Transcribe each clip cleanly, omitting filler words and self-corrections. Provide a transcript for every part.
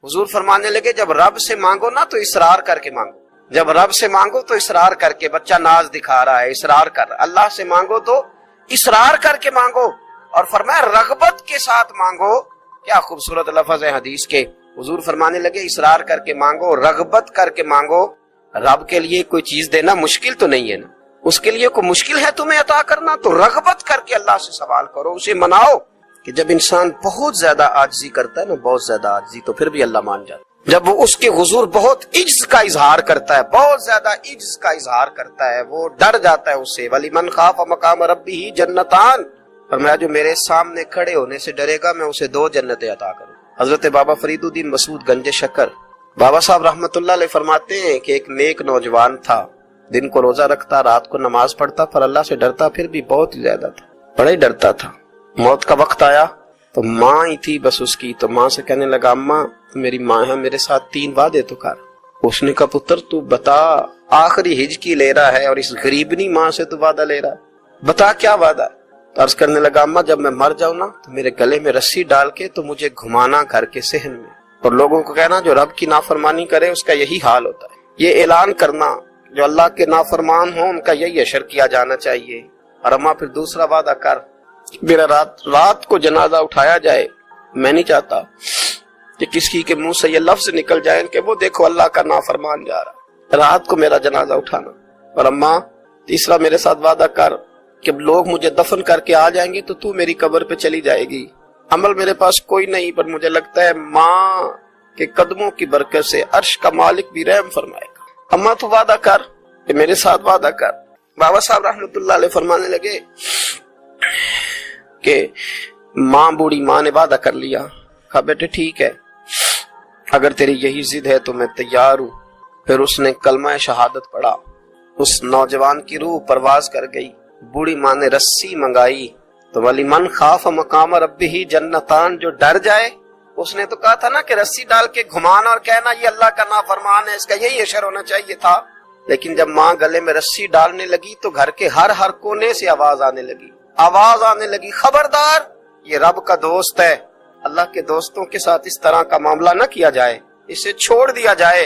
حضور فرمانے لگے جب رب سے مانگو نا تو اصرار کر کے مانگو، جب رب سے مانگو تو اصرار کر کے، بچہ ناز دکھا رہا ہے اصرار کر رہا ہے، اللہ سے مانگو تو اصرار کر کے مانگو، اور فرمایا رغبت کے ساتھ مانگو۔ کیا خوبصورت لفظ ہے حدیث کے۔ حضور فرمانے لگے اصرار کر کے مانگو، رغبت کر کے مانگو۔ رب کے لیے کوئی چیز دینا مشکل تو نہیں ہے نا، اس کے لیے کوئی مشکل ہے تمہیں عطا کرنا، تو رغبت کر کے اللہ سے سوال کرو، اسے مناؤ۔ کہ جب انسان بہت زیادہ عاجزی کرتا ہے نا، بہت زیادہ عاجزی، تو پھر بھی اللہ مان جاتا ہے۔ جب وہ اس کے حضور بہت عجز کا اظہار کرتا ہے، بہت زیادہ عجز کا اظہار کرتا ہے، وہ ڈر جاتا ہے اس سے۔ وَلِمَنْ خَافَ مَقَامَ رَبِّهِ جَنَّتَانِ، فرمایا جو میرے سامنے کھڑے ہونے سے ڈرے گا میں اسے 2 جنتیں عطا کروں۔ حضرت بابا فرید الدین مسعود گنج شکر بابا صاحب رحمت اللہ علیہ فرماتے ہیں کہ ایک نیک نوجوان تھا، دن کو روزہ رکھتا، رات کو نماز پڑھتا، پر اللہ سے ڈرتا پھر بھی بہت ہی زیادہ تھا، بڑا ہی ڈرتا تھا۔ موت کا وقت آیا تو ماں ہی تھی بس اس کی، تو ماں سے کہنے لگا اماں میری ماں ہے، میرے ساتھ 3 وعدے تو کر۔ اس نے کہا پتر تو بتا، آخری ہج کی لے رہا ہے اور اس غریبنی ماں سے تو وعدہ لے رہا ہے، بتا کیا وعدہ ہے؟ عرض کرنے لگا اماں جب میں مر جاؤں نا تو میرے گلے میں رسی ڈال کے تو مجھے گھمانا گھر کے صحن میں، اور لوگوں کو کہنا جو رب کی نافرمانی کرے اس کا یہی حال ہوتا ہے، یہ اعلان کرنا جو اللہ کے نافرمان ہوں ان کا یہی اشر کیا جانا چاہیے۔ اور اماں پھر دوسرا وعدہ کر، میرا رات کو جنازہ اٹھایا جائے، میں نہیں چاہتا کہ کسی کے منہ سے یہ لفظ نکل جائے کہ وہ دیکھو اللہ کا نافرمان جا رہا، رات کو میرا جنازہ اٹھانا۔ اور اماں تیسرا میرے ساتھ وعدہ کر کہ لوگ مجھے دفن کر کے آ جائیں گے تو میری قبر پہ چلی جائے گی، عمل میرے پاس کوئی نہیں، پر مجھے لگتا ہے ماں کے قدموں کی برکت سے عرش کا مالک بھی رحم فرمائے گا، اماں تو وعدہ کر کہ میرے ساتھ وعدہ کر۔ بابا صاحب رحمت اللہ علیہ فرمانے لگے کہ ماں بوڑھی ماں نے وعدہ کر لیا، کہا بیٹے ٹھیک ہے اگر تیری یہی ضد ہے تو میں تیار ہوں۔ پھر اس نے کلمہ شہادت پڑھا، اس نوجوان کی روح پرواز کر گئی، بوڑھی ماں نے رسی منگائی، تو وَلِمَنْ خَافَ مَقَامَ رَبِّهِ جَنَّتَانِ، جو ڈر جائے، اس نے تو کہا تھا نا کہ رسی ڈال کے گھمانا اور کہنا یہ اللہ کا نافرمان ہے، اس کا یہی اشر ہونا چاہیے تھا۔ لیکن جب ماں گلے میں رسی ڈالنے لگی تو گھر کے ہر کونے سے آواز آنے لگی، خبردار یہ رب کا دوست ہے، اللہ کے دوستوں کے ساتھ اس طرح کا معاملہ نہ کیا جائے، اسے چھوڑ دیا جائے۔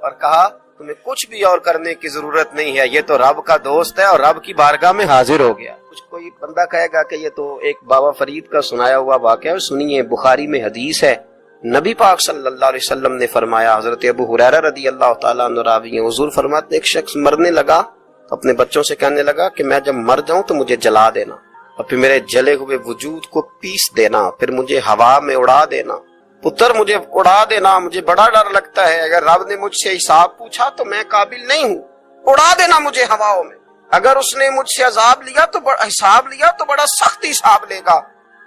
اور کہا تمہیں کچھ بھی اور کرنے کی ضرورت نہیں ہے، یہ تو رب کا دوست ہے اور رب کی بارگاہ میں حاضر ہو گیا۔ کچھ کوئی بندہ کہے گا کہ یہ تو ایک بابا فرید کا سنایا ہوا واقعہ ہے، سنیے بخاری میں حدیث ہے، نبی پاک صلی اللہ علیہ وسلم نے فرمایا، حضرت ابو ہریرہ رضی اللہ تعالیٰ عنہ راوی ہیں، حضور فرماتے ایک شخص مرنے لگا تو اپنے بچوں سے کہنے لگا کہ میں جب مر جاؤں تو مجھے جلا دینا، اور پھر میرے جلے ہوئے وجود کو پیس دینا، پھر مجھے ہوا میں اڑا دینا۔ پتر مجھے اڑا دینا، مجھے بڑا ڈر لگتا ہے، اگر رب نے مجھ سے حساب پوچھا تو میں قابل نہیں ہوں، اڑا دینا مجھے ہواؤں میں، اگر اس نے مجھ سے عذاب لیا تو حساب لیا تو بڑا سخت حساب لے گا۔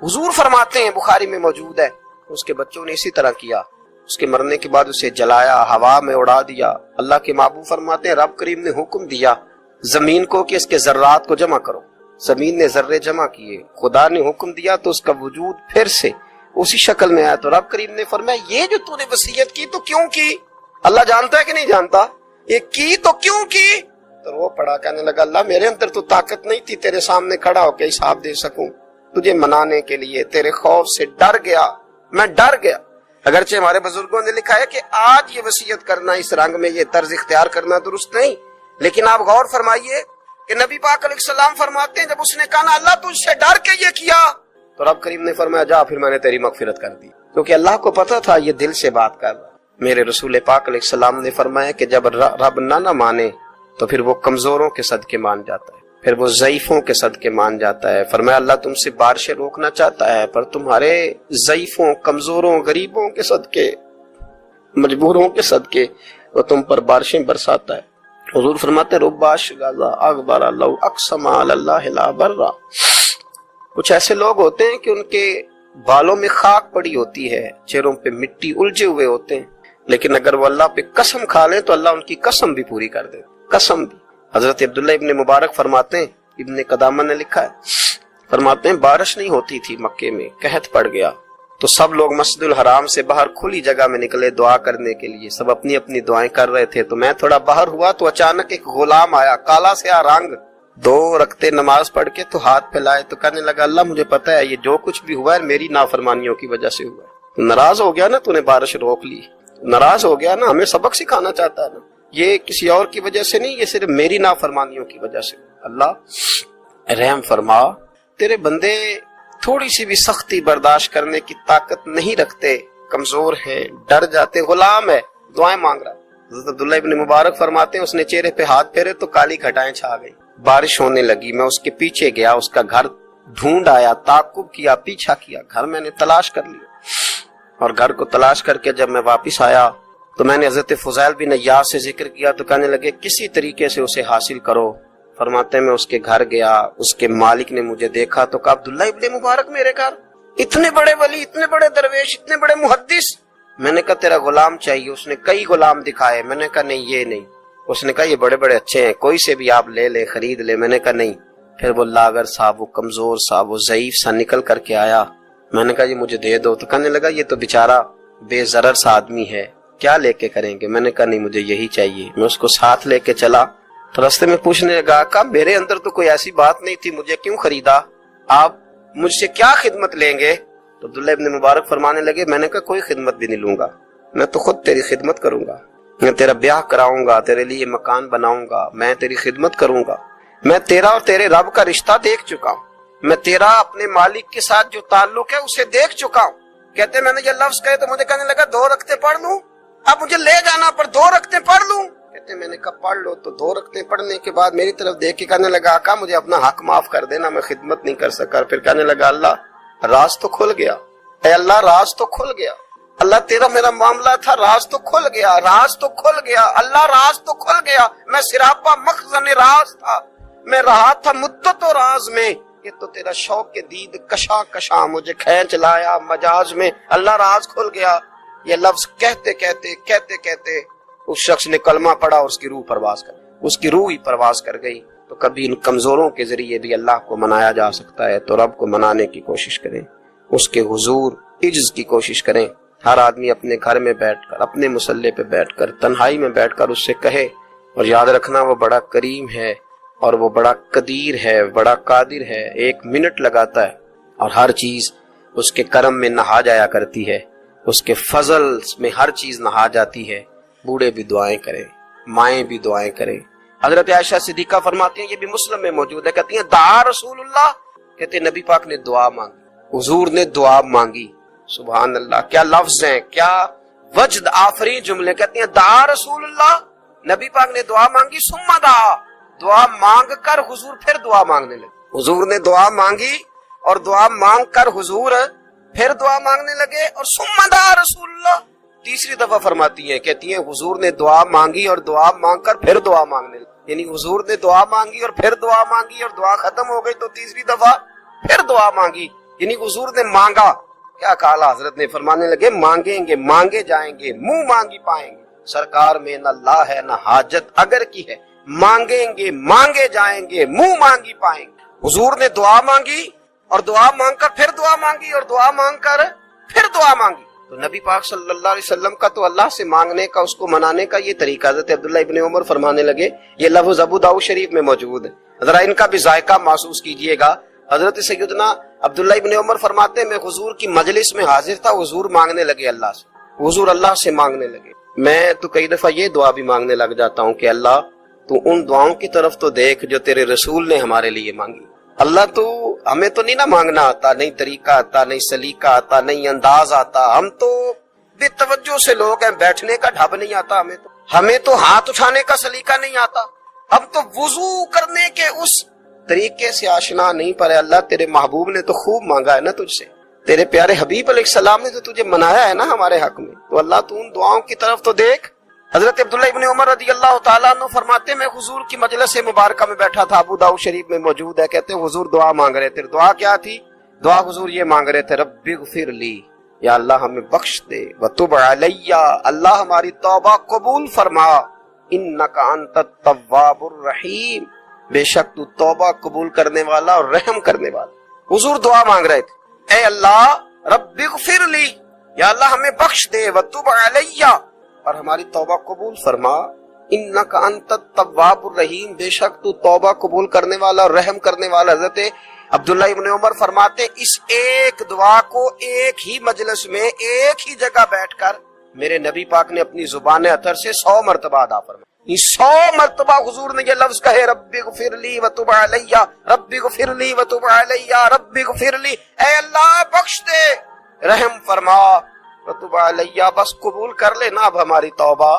حضور فرماتے ہیں بخاری میں موجود ہے، اس کے بچوں نے اسی طرح کیا، اس کے مرنے کے بعد اسے جلایا، ہوا میں اڑا دیا۔ اللہ کے محبوب فرماتے ہیں رب کریم نے حکم دیا زمین کو کہ اس کے ذرات کو جمع کرو، زمین نے ذرے جمع کیے، خدا نے حکم دیا تو اس کا وجود پھر سے اسی شکل میں آیا، تو رب کریم نے فرمایا یہ جو تو نے وصیت کی تو کیوں کی؟ اللہ جانتا ہے کہ نہیں جانتا؟ یہ کی تو کیوں کی؟ تو وہ پڑا کہنے لگا اللہ میرے اندر تو طاقت نہیں تھی تیرے سامنے کھڑا ہو کے حساب دے سکوں، تجھے منانے کے لیے تیرے خوف سے ڈر گیا، میں ڈر گیا۔ اگرچہ ہمارے بزرگوں نے لکھا ہے کہ آج یہ وصیت کرنا، اس رنگ میں یہ طرز اختیار کرنا درست نہیں، لیکن آپ غور فرمائیے کہ نبی پاک علیہ السلام فرماتے ہیں جب اس نے کہا نا اللہ تجھ سے ڈر کے یہ کیا، تو رب کریم نے فرمایا جا پھر میں نے تیری مغفرت کر دی، کیونکہ اللہ کو پتا تھا یہ دل سے بات کر رہا۔ میرے رسول پاک علیہ السلام نے فرمایا کہ جب رب نہ مانے تو پھر وہ کمزوروں کے صدقے مان جاتا ہے، پھر وہ ضعیفوں کے صدقے مان جاتا ہے۔ فرمایا اللہ تم سے بارشیں روکنا چاہتا ہے پر تمہارے ضعیفوں، کمزوروں، غریبوں کے صدقے، مجبوروں کے صدقے وہ تم پر بارشیں برساتا ہے۔ حضور فرماتے رباش غزا اکبر لو اقسم علی اللہ لا برا، کچھ ایسے لوگ ہوتے ہیں کہ ان کے بالوں میں خاک پڑی ہوتی ہے، چہروں پہ مٹی الجھے ہوئے ہوتے ہیں، لیکن اگر وہ اللہ پہ قسم کھا لیں تو اللہ ان کی قسم بھی پوری کر دے، قسم بھی۔ حضرت عبداللہ ابن مبارک فرماتے ہیں، ابن قدامہ نے لکھا ہے، فرماتے ہیں بارش نہیں ہوتی تھی مکے میں، قحط پڑ گیا تو سب لوگ مسجد الحرام سے باہر کھلی جگہ میں نکلے دعا کرنے کے لیے، سب اپنی اپنی دعائیں کر رہے تھے، تو میں تھوڑا باہر ہوا تو اچانک ایک غلام آیا، کالا سیاہ رنگ، 2 رکعتیں نماز پڑھ کے تو ہاتھ پھیلائے تو کہنے لگا اللہ مجھے پتا ہے یہ جو کچھ بھی ہوا ہے میری نافرمانیوں کی وجہ سے ہوا ہے، ناراض ہو گیا نا, تو نے بارش روک لی, ناراض ہو گیا نا, ہمیں سبق سکھانا چاہتا ہے نا. یہ کسی اور کی وجہ سے نہیں, یہ صرف میری نافرمانیوں کی وجہ سے. اللہ رحم فرما, تیرے بندے تھوڑی سی بھی سختی برداشت کرنے کی طاقت نہیں رکھتے, کمزور ہیں, ڈر جاتے, غلام ہے, دعائیں مانگ رہا ہے. حضرت عبداللہ ابن مبارک فرماتے ہیں اس نے چہرے پہ ہاتھ پھیرے تو کالی گھٹائیں چھا گئی. بارش ہونے لگی, میں اس کے پیچھے گیا, اس کا گھر ڈھونڈ آیا, تعقب کیا, پیچھا کیا, گھر میں نے تلاش کر لیا. اور گھر کو تلاش کر کے جب میں واپس آیا تو میں نے حضرت فضیل بن عیاض سے ذکر کیا تو کہنے لگے کسی طریقے سے اسے حاصل کرو. فرماتے ہیں میں اس کے گھر گیا, اس کے مالک نے مجھے دیکھا تو کہا عبداللہ ابن مبارک میرے گھر, اتنے بڑے ولی, اتنے بڑے درویش, اتنے بڑے محدث. میں نے کہا تیرا غلام چاہیے. اس نے کئی غلام دکھائے. میں نے کہا نہیں یہ نہیں. اس نے کہا یہ بڑے بڑے اچھے ہیں, کوئی سے بھی آپ لے لے, خرید لے. میں نے کہا نہیں. پھر وہ لاغر صاحب, وہ کمزور صاحب, وہ ضعیف سا نکل کر کے آیا. میں نے کہا یہ مجھے دے دو. تو کہنے لگا یہ تو بیچارہ بے ضرر سا آدمی ہے, کیا لے کے کریں گے. میں نے کہا نہیں مجھے یہی چاہیے. میں اس کو ساتھ لے کے چلا تو راستے میں پوچھنے لگا کہ میرے اندر تو کوئی ایسی بات نہیں تھی, مجھے کیوں خریدا, آپ مجھ سے کیا خدمت لیں گے. تو عبداللہ ابن مبارک فرمانے لگے میں نے کہا کوئی خدمت بھی نہیں لوں گا, میں تو خود تیری خدمت کروں گا, میں تیرا بیاہ کراؤں گا, تیرے لیے مکان بناؤں گا, میں تیری خدمت کروں گا. میں تیرا اور تیرے رب کا رشتہ دیکھ چکا ہوں, میں تیرا اپنے مالک کے ساتھ جو تعلق ہے اسے دیکھ چکا ہوں. کہتے میں نے یہ لفظ کہے تو مجھے کہنے لگا 2 رکعتیں پڑھ لوں, اب مجھے لے جانا پر 2 رکعتیں پڑھ لوں. کہتے میں نے کہا پڑھ لو. تو 2 رکعتیں پڑھنے کے بعد میری طرف دیکھ کے کہنے لگا آقا مجھے اپنا حق معاف کر دینا, میں خدمت نہیں کر سکا. پھر کہنے لگا اللہ راز تو کھل گیا, اے اللہ راز تو کھل گیا, اللہ تیرا میرا معاملہ تھا, راز تو کھل گیا, راز تو کھل گیا, اللہ راز تو کھل گیا. میں سراپا مخزن راز تھا, میں رہا تھا مدت و راز میں, یہ تو تیرا شوق کے دید کشا کشا مجھے کھینچ لایا مجاز میں, اللہ راز کھل گیا. یہ لفظ کہتے کہتے اس شخص نے کلمہ پڑھا اور اس کی روح پرواز کر, اس کی روح ہی پرواز کر گئی. تو کبھی ان کمزوروں کے ذریعے بھی اللہ کو منایا جا سکتا ہے, تو رب کو منانے کی کوشش کریں, اس کے حضور عجز کی کوشش کریں. ہر آدمی اپنے گھر میں بیٹھ کر, اپنے مصلے پہ بیٹھ کر, تنہائی میں بیٹھ کر اس سے کہے, اور یاد رکھنا وہ بڑا کریم ہے اور وہ بڑا قدیر ہے, بڑا قادر ہے. 1 منٹ لگاتا ہے اور ہر چیز اس کے کرم میں نہا جایا کرتی ہے, اس کے فضل میں ہر چیز نہا جاتی ہے. بوڑھے بھی دعائیں کریں, مائیں بھی دعائیں کریں. حضرت عائشہ صدیقہ فرماتی ہیں, یہ بھی مسلم میں موجود ہے, کہتی ہیں دعا رسول اللہ, کہتے ہیں نبی پاک نے دعا مانگی, حضور نے دعا مانگی. سبحان اللہ, کیا لفظ ہیں, کیا وجد آفری جملے. کہتی ہیں دعا رسول اللہ, نبی پاک نے دعا مانگی, ثم دعا, دعا مانگ کر حضور پھر دعا مانگنے لگے. حضور نے دعا مانگی اور دعا مانگ کر حضور پھر دعا مانگنے لگے, اور ثم دعا رسول اللہ. تیسری دفعہ فرماتی ہیں, کہتی ہیں حضور نے دعا مانگی اور دعا مانگ کر پھر دعا مانگنے لگے. یعنی حضور نے دعا مانگی اور پھر دعا مانگی, اور دعا ختم ہو گئی تو تیسری دفعہ پھر دعا مانگی. یعنی حضور نے مانگا, کیا کہا حضرت نے, فرمانے لگے مانگیں گے مانگے جائیں گے, منہ مانگی پائیں گے. سرکار میں نہ لا ہے نہ حاجت اگر کی ہے, مانگیں گے مانگے جائیں گے, منہ مانگی پائیں گے. حضور نے دعا مانگی اور دعا مانگ کر پھر دعا مانگی, اور دعا مانگ کر پھر دعا مانگی. تو نبی پاک صلی اللہ علیہ وسلم کا تو اللہ سے مانگنے کا, اس کو منانے کا یہ طریقہ. حضرت عبداللہ ابن عمر فرمانے لگے, یہ لفظ ابو داؤد شریف میں موجود ہے, ذرا ان کا بھی ذائقہ محسوس کیجئے گا. حضرت سیدنا عبداللہ ابن عمر فرماتے ہیں میں حضور کی مجلس میں حاضر تھا, حضور مانگنے لگے اللہ سے, حضور اللہ سے مانگنے لگے. میں تو کئی دفعہ یہ دعا بھی مانگنے لگ جاتا ہوں کہ اللہ تو ان دعاؤں کی طرف تو دیکھ جو تیرے رسول نے ہمارے لیے مانگی. اللہ تو ہمیں تو نہیں نا مانگنا آتا, نہیں طریقہ آتا, نہیں سلیقہ آتا, نہیں انداز آتا. ہم تو بے توجہ سے لوگ ہیں, بیٹھنے کا ڈھب نہیں آتا ہمیں تو ہاتھ اٹھانے کا سلیقہ نہیں آتا, ہم تو وضو کرنے کے اس طریقے سے آشنا نہیں. پر اللہ تیرے محبوب نے تو خوب مانگا ہے نا تجھ سے, تیرے پیارے حبیب علیہ السلام نے تو تجھے منایا ہے نا ہمارے حق میں, تو اللہ تو ان دعاؤں کی طرف تو دیکھ. حضرت عبداللہ ابن عمر رضی اللہ تعالیٰ عنہ فرماتے میں حضور کی مجلس مبارکہ میں بیٹھا تھا, ابو داؤد شریف میں موجود ہے. کہتے ہیں حضور دعا مانگ رہے تھے. دعا کیا تھی؟ دعا حضور یہ مانگ رہے تھے, رب اغفر لی, یا اللہ ہمیں بخش دے, وتب علی, اللہ ہماری توبہ قبول فرما, انک انت التواب الرحیم, بے شک تو توبہ قبول کرنے والا اور رحم کرنے والا. حضور دعا مانگ رہے تھے, اے اللہ رب اغفر لی, یا اللہ ہمیں بخش دے, وتب علی, اور ہماری توبہ قبول فرما, انک انت التواب الرحیم, بے شک تو توبہ قبول کرنے والا اور رحم کرنے والا. حضرت عبداللہ ابن عمر فرماتے اس ایک دعا کو ایک ہی مجلس میں ایک ہی جگہ بیٹھ کر میرے نبی پاک نے اپنی زبان اطہر سے 100 مرتبہ ادا فرمایا۔ 100 مرتبہ حضور نے یہ لفظ کہے رب اغفر لی وتب علی، رب اغفر لی وتب علی، رب اغفر لی، اے اللہ بخش دے، رحم فرما، وتب علی، بس قبول کر لے نا اب ہماری توبہ،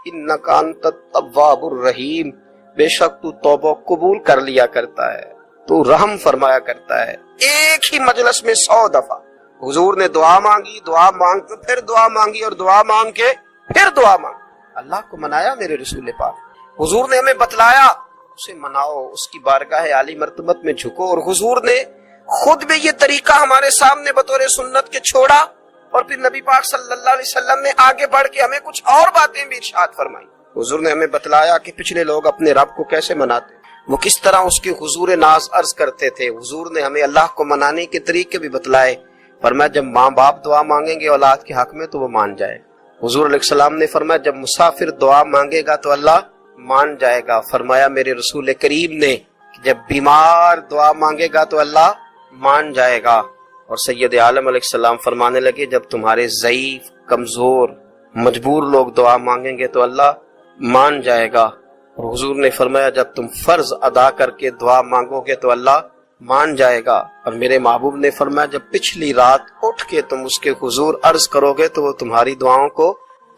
انک انت التواب الرحیم، بے شک تو توبہ قبول کر لیا کرتا ہے، تو رحم فرمایا کرتا ہے۔ ایک ہی مجلس میں 100 دفعہ حضور نے دعا مانگی، دعا مانگ کے پھر دعا مانگی، اور دعا مانگ کے پھر دعا مانگی۔ اللہ کو منایا میرے رسول پاک، حضور نے ہمیں بتلایا اسے مناؤ، اس کی بارگاہ عالی مرتبت میں جھکو، اور حضور نے خود بھی یہ طریقہ ہمارے سامنے بطور سنت کے چھوڑا، اور پھر نبی پاک صلی اللہ علیہ وسلم نے آگے بڑھ کے ہمیں کچھ اور باتیں بھی ارشاد فرمائی۔ حضور نے ہمیں بتلایا کہ پچھلے لوگ اپنے رب کو کیسے مناتے، وہ کس طرح اس کی حضور ناز عرض کرتے تھے۔ حضور نے ہمیں اللہ کو منانے کے طریقے بھی بتلائے، فرمایا جب ماں باپ دعا مانگیں گے اولاد کے حق میں تو وہ مان جائے۔ حضور علیہ السلام نے فرمایا جب مسافر دعا مانگے گا تو اللہ مان جائے گا۔ فرمایا میرے رسول کریم نے جب بیمار دعا مانگے گا تو اللہ مان جائے گا۔ اور سید عالم علیہ السلام فرمانے لگے جب تمہارے ضعیف، کمزور، مجبور لوگ دعا مانگیں گے تو اللہ مان جائے گا۔ اور حضور نے فرمایا جب تم فرض ادا کر کے دعا مانگو گے تو اللہ مان جائے گا۔ اور میرے محبوب نے فرمایا جب پچھلی رات اٹھ کے تم اس کے حضور عرض کرو گے تو وہ تمہاری دعاؤں کو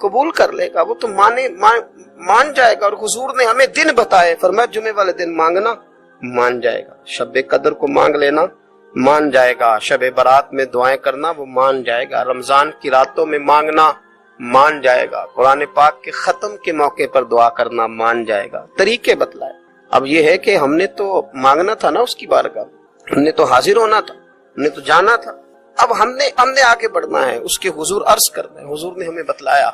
قبول کر لے گا، وہ تم مان جائے گا۔ اور حضور نے ہمیں دن بتائے، فرمایا جمعے والے دن مانگنا مان جائے گا، شب قدر کو مانگ لینا مان جائے گا، شب برات میں دعائیں کرنا وہ مان جائے گا، رمضان کی راتوں میں مانگنا مان جائے گا، قرآن پاک کے ختم کے موقع پر دعا کرنا مان جائے گا، طریقے بتلائے۔ اب یہ ہے کہ ہم نے تو مانگنا تھا نا اس کی بارگاہ، ہم نے تو حاضر ہونا تھا، ہم نے تو جانا تھا، اب ہم نے آگے بڑھنا ہے، اس کے حضور عرض کرنا ہے۔ حضور نے ہمیں بتلایا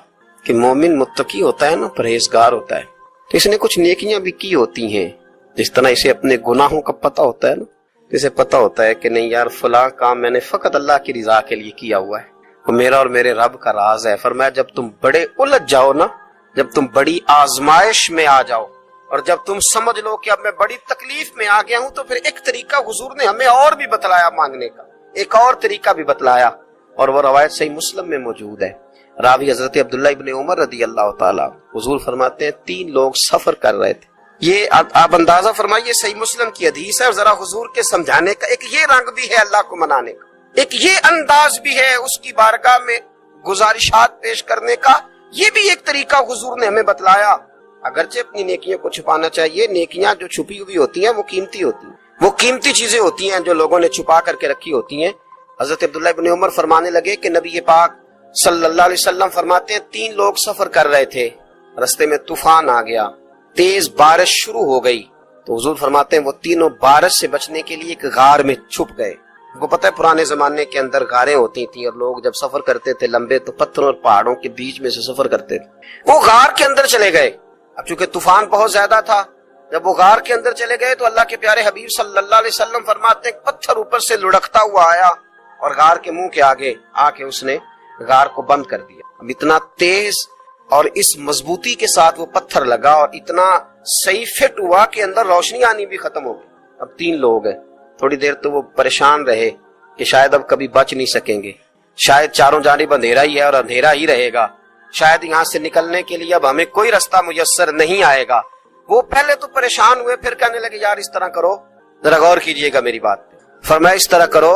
کہ مومن متقی ہوتا ہے نا، پرہیزگار ہوتا ہے، تو اس نے کچھ نیکیاں بھی کی ہوتی ہیں، جس طرح اسے اپنے گناہوں کا پتہ ہوتا ہے نا، اسے پتہ ہوتا ہے کہ نہیں یار فلاں کام میں نے فقط اللہ کی رضا کے لیے کیا ہوا ہے، وہ میرا اور میرے رب کا راز ہے۔ فرمایا جب تم بڑے الجھ جاؤ نا، جب تم بڑی آزمائش میں آ جاؤ، اور جب تم سمجھ لو کہ اب میں بڑی تکلیف میں آ گیا ہوں، تو پھر ایک طریقہ حضور نے ہمیں اور بھی بتلایا مانگنے کا، ایک اور طریقہ بھی بتلایا، اور وہ روایت صحیح مسلم میں موجود ہے۔ راوی حضرت عبداللہ ابن عمر رضی اللہ تعالیٰ، حضور فرماتے ہیں 3 لوگ سفر کر رہے تھے، یہ آپ اندازہ فرمائیے صحیح مسلم کی حدیث ہے، اور ذرا حضور کے سمجھانے کا ایک یہ رنگ بھی ہے اللہ کو منانے کا، ایک یہ انداز بھی ہے اس کی بارگاہ میں گزارشات پیش کرنے کا، یہ بھی ایک طریقہ حضور نے ہمیں بتلایا۔ اگرچہ اپنی نیکیوں کو چھپانا چاہیے، نیکیاں جو چھپی ہوئی ہوتی ہیں وہ قیمتی ہوتی ہیں، وہ قیمتی چیزیں ہوتی ہیں جو لوگوں نے چھپا کر کے رکھی ہوتی ہیں۔ حضرت عبداللہ ابن عمر فرمانے لگے کہ نبی پاک صلی اللہ علیہ وسلم فرماتے ہیں 3 لوگ سفر کر رہے تھے، رستے میں طوفان آ گیا، تیز بارش شروع ہو گئی، تو حضور فرماتے ہیں وہ تینوں بارش سے بچنے کے لیے ایک غار میں چھپ گئے۔ وہ پتہ ہے پرانے زمانے کے اندر غاریں ہوتی تھیں، اور لوگ جب سفر کرتے تھے لمبے تو پتھروں اور پہاڑوں کے بیچ میں سے سفر کرتے تھے، وہ غار کے اندر چلے گئے۔ اب چونکہ طوفان بہت زیادہ تھا، جب وہ غار کے اندر چلے گئے تو اللہ کے پیارے حبیب صلی اللہ علیہ وسلم فرماتے ہیں پتھر اوپر سے لڑکتا ہوا آیا اور غار کے منہ کے آگے آ کے اس نے غار کو بند کر دیا۔ اب اتنا تیز اور اس مضبوطی کے ساتھ وہ پتھر لگا اور اتنا صحیح فٹ ہوا کہ اندر روشنی آنی بھی ختم ہو گئی۔ اب 3 لوگ ہیں، تھوڑی دیر تو وہ پریشان رہے کہ شاید اب کبھی بچ نہیں سکیں گے، شاید چاروں جانب اندھیرا ہی ہے اور اندھیرا ہی رہے گا، شاید یہاں سے نکلنے کے لیے اب ہمیں کوئی رستہ میسر نہیں آئے گا۔ وہ پہلے تو پریشان ہوئے، پھر کہنے لگے یار اس طرح کرو، ذرا غور کیجئے گا میری بات پہ۔ فرمایا اس طرح کرو،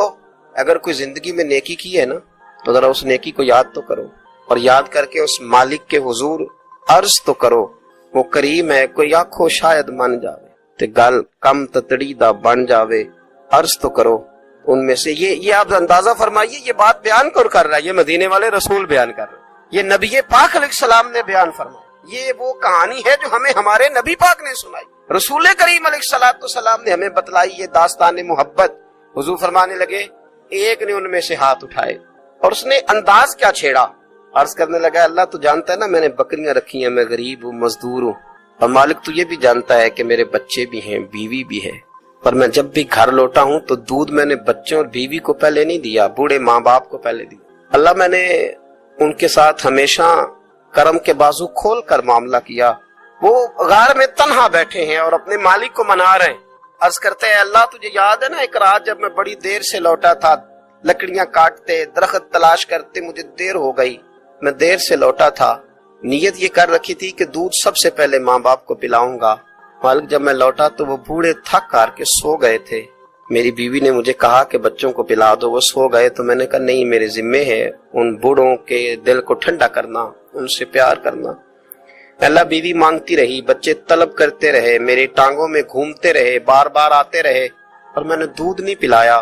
اگر کوئی زندگی میں نیکی کی ہے نا تو ذرا اس نیکی کو یاد تو کرو، اور یاد کر کے اس مالک کے حضور عرض تو کرو، وہ کریم ہے، کوئی آنکھو شاید من جاوے تے گل کم تتڑی دا بن جاوے، عرض تو کرو۔ ان میں سے یہ آپ اندازہ فرمائیے، یہ بات بیان کر رہا ہے، یہ مدینے والے رسول بیان کر رہے ہیں، یہ نبی پاک علیہ السلام نے بیان فرمایا، یہ وہ کہانی ہے جو ہمیں ہمارے نبی پاک نے سنائی، رسول کریم علیہ السلام نے ہمیں بتلائی، یہ داستان محبت۔ حضور فرمانے لگے ایک نے ان میں سے ہاتھ اٹھائے اور اس نے انداز کیا چھیڑا، عرض کرنے لگا اللہ تو جانتا ہے نا میں نے بکریاں رکھی ہیں، میں غریب ہوں، مزدور ہوں، اور مالک تو یہ بھی جانتا ہے کہ میرے بچے بھی ہیں، بیوی بھی ہے، پر میں جب بھی گھر لوٹا ہوں تو دودھ میں نے بچوں اور بیوی کو پہلے نہیں دیا، بوڑھے ماں باپ کو پہلے دیا۔ اللہ میں نے ان کے ساتھ ہمیشہ کرم کے بازو کھول کر معاملہ کیا۔ وہ غار میں تنہا بیٹھے ہیں اور اپنے مالک کو منا رہے ہیں، عرض کرتے ہیں اللہ تجھے یاد ہے نا ایک رات جب میں بڑی دیر سے لوٹا تھا، لکڑیاں کاٹتے درخت تلاش کرتے، مجھے دیر ہو گئی، میں دیر سے لوٹا تھا، نیت یہ کر رکھی تھی کہ دودھ سب سے پہلے ماں باپ کو پلاؤں گا، مالک جب میں لوٹا تو وہ بوڑھے تھک کر کے سو گئے تھے، میری بیوی نے مجھے کہا کہ بچوں کو پلا دو، وہ سو گئے، تو میں نے کہا نہیں، میرے ذمے ہے ان بوڑھوں کے دل کو ٹھنڈا کرنا، ان سے پیار کرنا۔ اللہ بیوی مانگتی رہی، بچے طلب کرتے رہے، میری ٹانگوں میں گھومتے رہے، بار بار آتے رہے، اور میں نے دودھ نہیں پلایا۔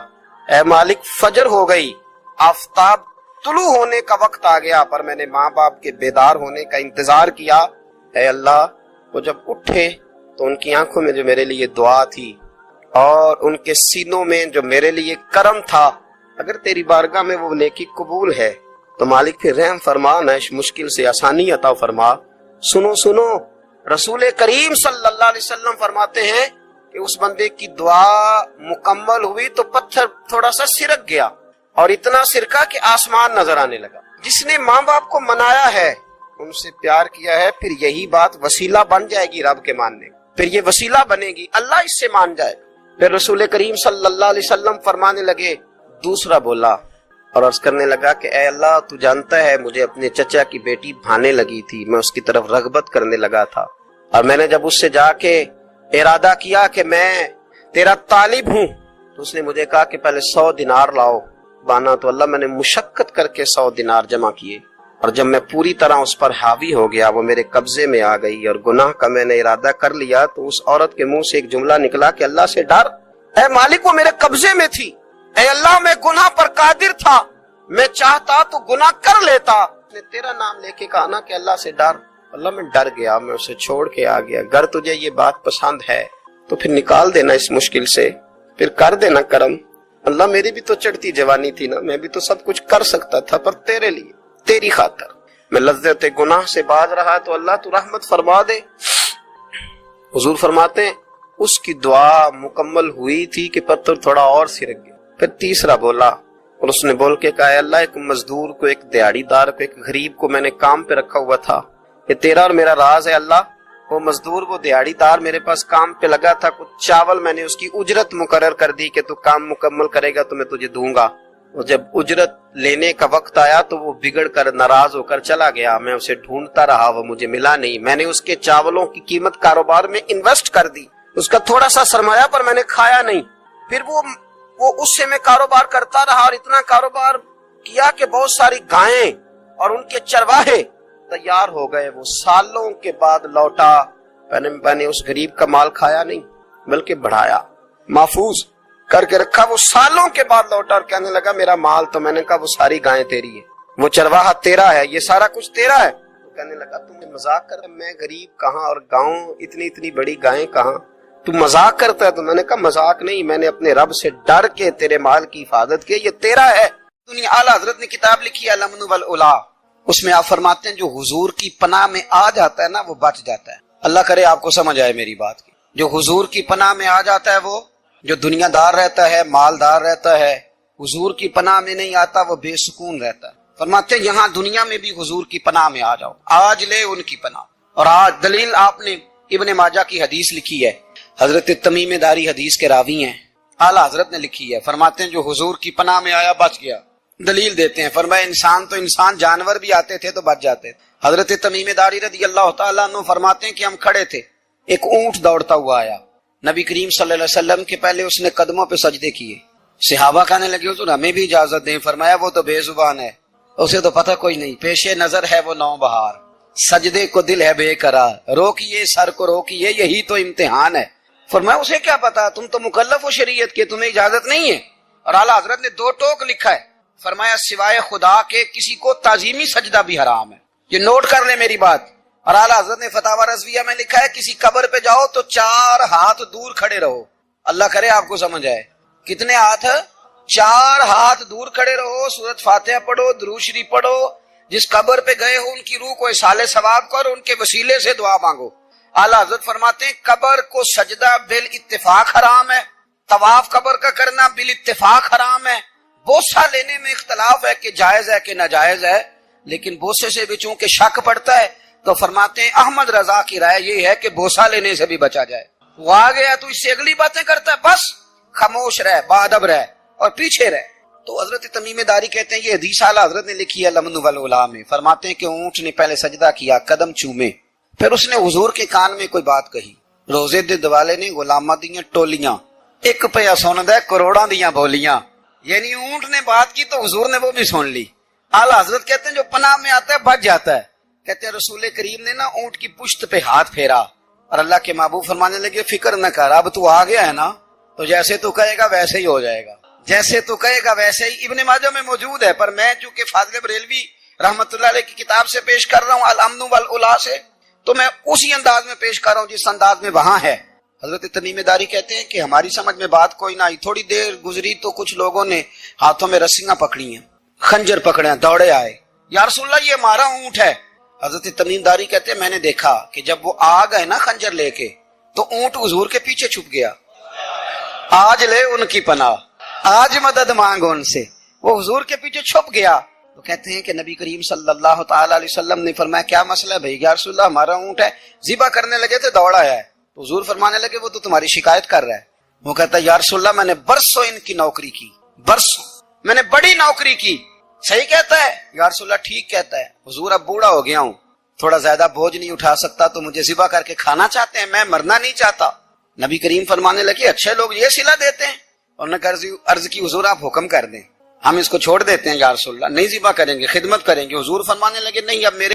اے مالک فجر ہو گئی، آفتاب طلوع ہونے کا وقت آ گیا، پر میں نے ماں باپ کے بیدار ہونے کا انتظار کیا۔ اے اللہ، وہ جب اٹھے تو ان کی آنکھوں میں جو میرے لیے دعا تھی اور ان کے سینوں میں جو میرے لیے کرم تھا، اگر تیری بارگاہ میں وہ نیکی قبول ہے تو مالک پھر رحم فرما، نہ اس مشکل سے آسانی عطا فرما۔ سنو سنو، رسول کریم صلی اللہ علیہ وسلم فرماتے ہیں کہ اس بندے کی دعا مکمل ہوئی تو پتھر تھوڑا سا سرک گیا، اور اتنا سرکا کہ آسمان نظر آنے لگا۔ جس نے ماں باپ کو منایا ہے، ان سے پیار کیا ہے، پھر یہی بات وسیلہ بن جائے گی رب کے ماننے، پھر یہ وسیلہ بنے گی، اللہ اس سے مان جائے۔ پھر رسول کریم صلی اللہ علیہ وسلم فرمانے لگے، دوسرا بولا اور عرض کرنے لگا کہ اے اللہ، تو جانتا ہے مجھے اپنے چچا کی بیٹی بھانے لگی تھی، میں اس کی طرف رغبت کرنے لگا تھا، اور میں نے جب اس سے جا کے ارادہ کیا کہ میں تیرا طالب ہوں، تو اس نے مجھے کہا کہ پہلے 100 دینار لاؤ بانا، تو اللہ میں نے مشقت کر کے 100 دینار جمع کیے، اور جب میں پوری طرح اس پر حاوی ہو گیا، وہ میرے قبضے میں آ گئی اور گناہ کا میں نے ارادہ کر لیا، تو اس عورت کے منہ سے ایک جملہ نکلا کہ اللہ سے ڈر۔ اے مالک، وہ میرے قبضے میں تھی، اے اللہ میں گناہ پر قادر تھا، میں چاہتا تو گناہ کر لیتا، نے تیرا نام لے کے کہا نا کہ اللہ سے ڈر، اللہ میں ڈر گیا، میں اسے چھوڑ کے آ گیا۔ اگر تجھے یہ بات پسند ہے تو پھر نکال دینا اس مشکل سے، پھر کر دینا کرم۔ اللہ میری بھی تو چڑھتی جوانی تھی نا، میں بھی تو سب کچھ کر سکتا تھا، پر تیرے لیے، تیری خاطر میں لذت گناہ سے باز رہا، تو اللہ تو رحمت فرما دے۔ حضور فرماتے ہیں اس کی دعا مکمل ہوئی تھی کہ پتھر تھوڑا اور سرک گیا۔ پھر تیسرا بولا، اور اس نے بول کے کہا، اے اللہ، ایک مزدور کو، ایک دیہڑی دار کو، ایک غریب کو میں نے کام پہ رکھا ہوا تھا، یہ تیرا اور میرا راز ہے اللہ۔ وہ مزدور، وہ دیہڑی دار میرے پاس کام پہ لگا تھا، کچھ چاول میں نے اس کی اجرت مقرر کر دی کہ تو کام مکمل کرے گا تو میں تجھے دوں گا۔ وہ جب اجرت لینے کا وقت آیا تو وہ بگڑ کر ناراض ہو کر چلا گیا، میں اسے ڈھونڈتا رہا، وہ مجھے ملا نہیں، میں نے اس کے چاولوں کی قیمت کاروبار میں انویسٹ کر دی، اس کا تھوڑا سا سرمایہ پر میں نے کھایا نہیں، پھر وہ اس سے میں کاروبار کرتا رہا، اور اتنا کاروبار کیا کہ بہت ساری گائیں اور ان کے چرواہے تیار ہو گئے۔ وہ سالوں کے بعد لوٹا، میں نے اس غریب کا مال کھایا نہیں بلکہ بڑھایا، محفوظ کر کے رکھا۔ وہ سالوں کے بعد لوٹا اور کہنے لگا میرا مال، تو میں نے کہا وہ ساری گائیں تیری ہے، وہ چرواہا تیرا ہے، یہ سارا کچھ تیرا ہے۔ تو کہنے لگا تم مذاق کر، میں غریب کہاں اور گاؤں اتنی بڑی گائیں کہاں، تو مذاق کرتا ہے؟ تو میں نے کہا مذاق نہیں، میں نے اپنے رب سے ڈر کے تیرے مال کی حفاظت کی، یہ تیرا ہے۔ دنیا اعلیٰ حضرت نے کتاب لکھی ہے الامن والعلا، اس میں آپ فرماتے ہیں جو حضور کی پناہ میں آ جاتا ہے نا وہ بچ جاتا ہے۔ اللہ کرے آپ کو سمجھ آئے میری بات کی۔ جو حضور کی پناہ میں آ جاتا ہے، وہ جو دنیا دار رہتا ہے، مالدار رہتا ہے، حضور کی پناہ میں نہیں آتا، وہ بے سکون رہتا ہے۔ فرماتے ہیں یہاں دنیا میں بھی حضور کی پناہ میں آ جاؤ، آج لے ان کی پناہ۔ اور آج دلیل آپ نے ابن ماجہ کی حدیث لکھی ہے، حضرت تمیم داری حدیث کے راوی ہیں، اعلیٰ حضرت نے لکھی ہے، فرماتے ہیں جو حضور کی پناہ میں آیا بچ گیا۔ دلیل دیتے ہیں، فرمایا انسان تو انسان، جانور بھی آتے تھے تو بچ جاتے تھے۔ حضرت تمیم داری رضی اللہ تعالیٰ عنہ فرماتے ہیں کہ ہم کھڑے تھے، ایک اونٹ دوڑتا ہوا آیا، نبی کریم صلی اللہ علیہ وسلم کے پہلے اس نے قدموں پہ سجدے کیے، صحابہ کہنے لگے حضور ہمیں بھی اجازت دیں، فرمایا وہ تو بے زبان ہے، اسے تو پتہ کوئی نہیں، پیش نظر ہے وہ نو بہار، سجدے کو دل ہے بے قرار، روکیے سر کو روکیے، یہی تو امتحان ہے۔ فرمایا اسے کیا پتا، تم تو مکلف ہو شریعت کے، تمہیں اجازت نہیں ہے۔ اور اعلیٰ حضرت نے 2 ٹوک لکھا ہے، فرمایا سوائے خدا کے کسی کو تعظیمی سجدہ بھی حرام ہے، یہ نوٹ کر لیں میری بات۔ اور اعلیٰ حضرت نے فتاوی رضویہ میں لکھا ہے کسی قبر پہ جاؤ تو 4 ہاتھ دور کھڑے رہو، اللہ کرے آپ کو سمجھ آئے، کتنے ہاتھ؟ 4 ہاتھ دور کھڑے رہو، سورۃ فاتحہ پڑھو، درود شریف پڑھو، جس قبر پہ گئے ہو ان کی روح کو اصالِ ثواب کر، ان کے وسیلے سے دعا مانگو۔ اعلیٰ حضرت فرماتے ہیں قبر کو سجدہ بالاتفاق حرام ہے، طواف قبر کا کرنا بالاتفاق حرام ہے، بوسہ لینے میں اختلاف ہے کہ جائز ہے کہ ناجائز ہے، لیکن بوسے سے بھی چونکہ شک پڑتا ہے تو فرماتے ہیں احمد رضا کی رائے یہ ہے کہ بوسہ لینے سے بھی بچا جائے۔ وہ آ گیا تو اس سے اگلی باتیں کرتا ہے، بس خاموش رہ، باادب رہ اور پیچھے رہ۔ تو حضرت تمیم داری کہتے ہیں یہ حدیث اعلیٰ حضرت نے لکھی ہے لمن والعلا میں، فرماتے ہیں کہ اونٹ نے پہلے سجدہ کیا، قدم چومے، پھر اس نے حضور کے کان میں کوئی بات کہی۔ روزے دے دوالے نے غلاماں دیاں ٹولیاں، ایک پیا سندا ہے کروڑاں دیاں بولیاں، یعنی اونٹ نے بات کی تو حضور نے وہ بھی سن لی۔ اعلیٰ حضرت کہتے ہیں جو پناہ میں آتا ہے بچ جاتا ہے۔ کہتے ہیں رسول کریم نے نا اونٹ کی پشت پہ ہاتھ پھیرا اور اللہ کے محبوب فرمانے لگے فکر نہ کر، اب تو آ گیا ہے نا تو جیسے تو کہے گا ویسے ہی ہو جائے گا، جیسے تو کہے گا ویسے ہی۔ ابن ماجہ میں موجود ہے، پر میں چونکہ فاضل بریلوی رحمت اللہ علیہ کی کتاب سے پیش کر رہا ہوں الامن والعلا سے، تو میں اسی انداز میں پیش کر رہا ہوں جس انداز میں وہاں ہے۔ حضرت تمیم داری کہتے ہیں کہ ہماری سمجھ میں بات کوئی نہ آئی، تھوڑی دیر گزری تو کچھ لوگوں نے ہاتھوں میں رسیاں پکڑی ہیں، خنجر پکڑے ہیں، دوڑے آئے، یا رسول اللہ یہ ہمارا اونٹ ہے۔ حضرت تمیم داری کہتے ہیں میں نے دیکھا کہ جب وہ آ گئے نا خنجر لے کے تو اونٹ حضور کے پیچھے چھپ گیا۔ آج لے ان کی پناہ، آج مدد مانگ ان سے، وہ حضور کے پیچھے چھپ گیا۔ تو کہتے ہیں کہ نبی کریم صلی اللہ تعالی علیہ وسلم نے فرمایا کیا مسئلہ ہے بھائی؟ یا رسول اللہ ہمارا اونٹ ہے، ذبح کرنے لگے تھے دوڑا ہے۔ تو حضور فرمانے لگے وہ تو تمہاری شکایت کر رہا ہے۔ وہ کہتا ہے یا رسول اللہ میں نے برسوں ان کی نوکری کی، برسوں میں نے بڑی نوکری کی۔ صحیح کہتا ہے یا رسول اللہ؟ ٹھیک کہتا ہے حضور، اب بوڑھا ہو گیا ہوں، تھوڑا زیادہ بوجھ نہیں اٹھا سکتا، تو مجھے ذبح کر کے کھانا چاہتے ہیں، میں مرنا نہیں چاہتا۔ نبی کریم فرمانے لگے اچھے لوگ یہ صلہ دیتے ہیں، اور نے عرض کی حضور آپ حکم کر دیں، ہم اس کو چھوڑ دیتے ہیں یا رسول اللہ، نہیں ذبح کریں گے، خدمت کریں گے۔ حضور فرمانے لگے نہیں، اب میرے